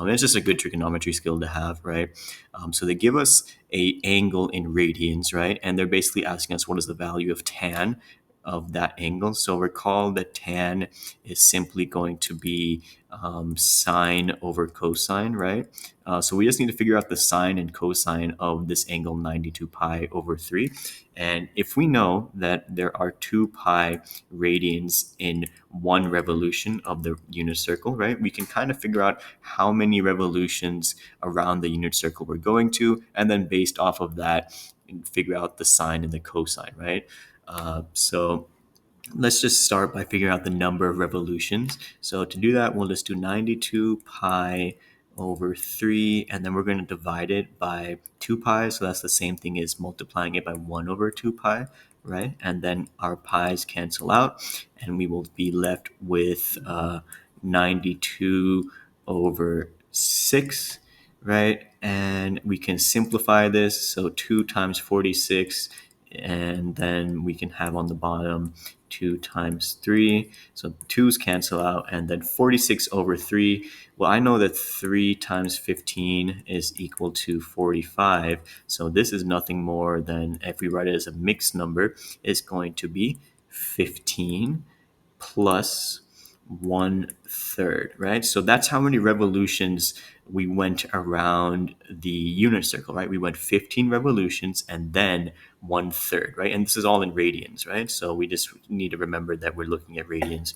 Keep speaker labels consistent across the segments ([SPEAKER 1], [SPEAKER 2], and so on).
[SPEAKER 1] It's just a good trigonometry skill to have, right? So they give us a angle in radians, right? And they're basically asking us what is the value of tan of that angle. So recall that tan is simply going to be sine over cosine, right? So we just need to figure out the sine and cosine of this angle 92 pi over 3. And if we know that there are 2 pi radians in one revolution of the unit circle, right, we can kind of figure out how many revolutions around the unit circle we're going to, and then based off of that, figure out the sine and the cosine, right? So let's just start by figuring out the number of revolutions. So to do that, we'll just do 92 pi over 3, and then we're going to divide it by 2 pi. So that's the same thing as multiplying it by 1 over 2 pi, right? And then our pi's cancel out, and we will be left with 92 over 6, right? And we can simplify this. So 2 times 46, and then we can have on the bottom 2 times 3. So 2's cancel out, and then 46 over 3. Well, I know that 3 times 15 is equal to 45. So this is nothing more than, if we write it as a mixed number, it's going to be 15 plus 1/3, right? So that's how many revolutions we went around the unit circle, right? We went 15 revolutions and then 1/3, right? And this is all in radians, right? So we just need to remember that we're looking at radians.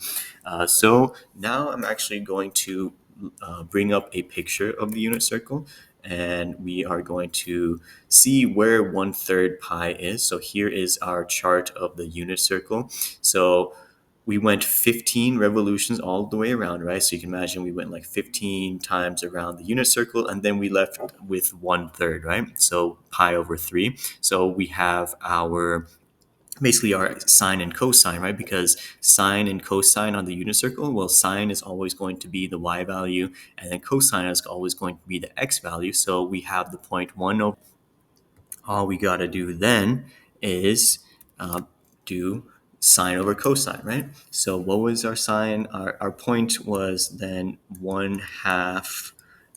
[SPEAKER 1] So now I'm actually going to bring up a picture of the unit circle, and we are going to see where 1/3 pi is. So here is our chart of the unit circle. So we went 15 revolutions all the way around, right? So you can imagine we went like 15 times around the unit circle, and then we left with 1/3, right? So pi over 3. So we have our basically our sine and cosine, right? Because sine and cosine on the unit circle, well, sine is always going to be the y value, and then cosine is always going to be the x value. So we have the point 1 over. All we got to do then is do sine over cosine, right? So what was our sine? Our point was then 1/2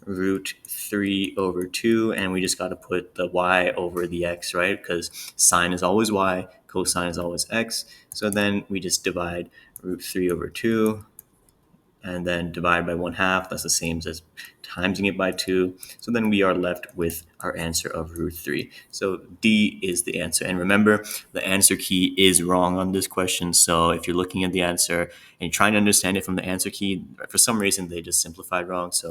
[SPEAKER 1] root 3 over 2, and we just got to put the y over the x, right? Because sine is always y, cosine is always x. So then we just divide root 3 over 2, and then divide by 1/2. That's the same as timesing it by 2. So then we are left with our answer of root 3. So D is the answer. And remember, the answer key is wrong on this question. So if you're looking at the answer and you're trying to understand it from the answer key, for some reason they just simplified wrong. So